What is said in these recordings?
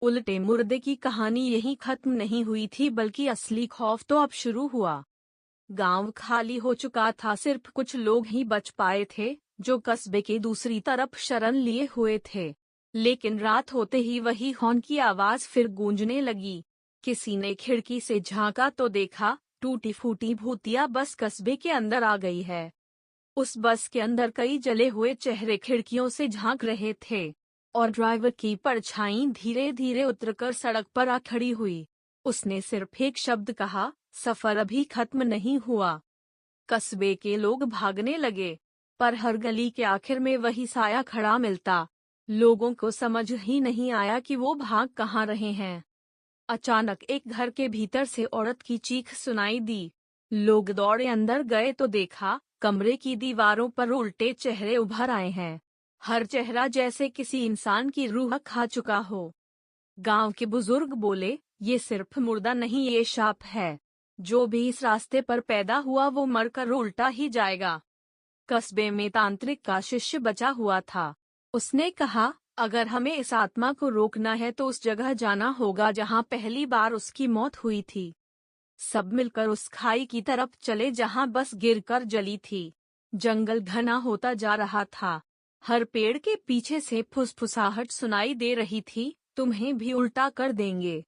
उल्टे मुर्दे की कहानी यहीं खत्म नहीं हुई थी, बल्कि असली खौफ तो अब शुरू हुआ। गांव खाली हो चुका था, सिर्फ कुछ लोग ही बच पाए थे जो कस्बे के दूसरी तरफ शरण लिए हुए थे। लेकिन रात होते ही वही हॉर्न की आवाज फिर गूंजने लगी। किसी ने खिड़की से झांका तो देखा, टूटी फूटी भूतिया बस कस्बे के अंदर आ गई है। उस बस के अंदर कई जले हुए चेहरे खिड़कियों से झांक रहे थे, और ड्राइवर की परछाई धीरे धीरे उतरकर सड़क पर आ खड़ी हुई। उसने सिर्फ एक शब्द कहा, सफर अभी खत्म नहीं हुआ। कस्बे के लोग भागने लगे, पर हर गली के आखिर में वही साया खड़ा मिलता। लोगों को समझ ही नहीं आया कि वो भाग कहाँ रहे हैं। अचानक एक घर के भीतर से औरत की चीख सुनाई दी। लोग दौड़े अंदर गए तो देखा, कमरे की दीवारों पर उल्टे चेहरे उभर आए हैं। हर चेहरा जैसे किसी इंसान की रूह खा चुका हो। गांव के बुजुर्ग बोले, ये सिर्फ मुर्दा नहीं, ये शाप है। जो भी इस रास्ते पर पैदा हुआ वो मरकर उल्टा ही जाएगा। कस्बे में तांत्रिक का शिष्य बचा हुआ था। उसने कहा, अगर हमें इस आत्मा को रोकना है तो उस जगह जाना होगा जहां पहली बार उसकी मौत हुई थी। सब मिलकर उस खाई की तरफ चले जहां बस गिरकर जली थी। जंगल घना होता जा रहा था। हर पेड़ के पीछे से फुसफुसाहट सुनाई दे रही थी, तुम्हें भी उल्टा कर देंगे।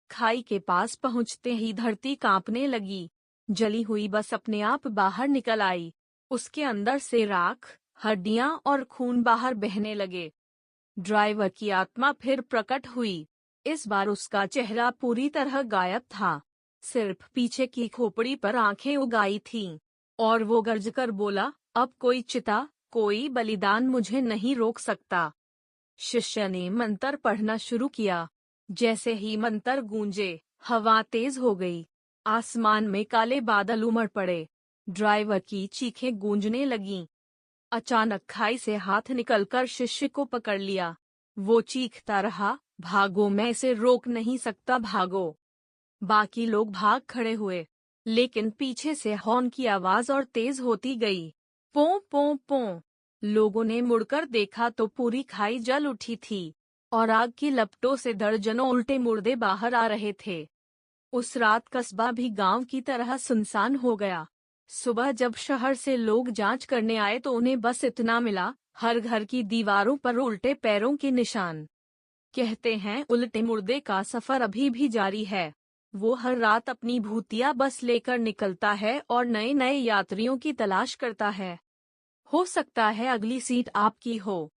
खाई के पास पहुंचते ही धरती कांपने लगी। जली हुई बस अपने आप बाहर निकल आई। उसके अंदर से राख, हड्डियां और खून बाहर बहने लगे। ड्राइवर की आत्मा फिर प्रकट हुई। इस बार उसका चेहरा पूरी तरह गायब था। सिर्फ पीछे की खोपड़ी पर आंखें उगाई थीं, और वो गर्ज कर बोला, अब कोई चिता, कोई बलिदान मुझे नहीं रोक सकता। शिष्य ने मंत्र पढ़ना शुरू किया। जैसे ही मंत्र गूंजे, हवा तेज हो गई। आसमान में काले बादल उमड़ पड़े। ड्राइवर की चीखें गूंजने लगीं। अचानक खाई से हाथ निकलकर शिष्य को पकड़ लिया। वो चीखता रहा, भागो, मैं इसे रोक नहीं सकता, भागो। बाकी लोग भाग खड़े हुए, लेकिन पीछे से हॉर्न की आवाज और तेज होती गई। पों पों पों। लोगों ने मुड़कर देखा तो पूरी खाई जल उठी थी, और आग की लपटों से दर्जनों उल्टे मुर्दे बाहर आ रहे थे। उस रात कस्बा भी गांव की तरह सुनसान हो गया। सुबह जब शहर से लोग जांच करने आए तो उन्हें बस इतना मिला, हर घर की दीवारों पर उल्टे पैरों के निशान। कहते हैं उल्टे मुर्दे का सफर अभी भी जारी है। वो हर रात अपनी भूतिया बस लेकर निकलता है और नए नए यात्रियों की तलाश करता है। हो सकता है अगली सीट आपकी हो।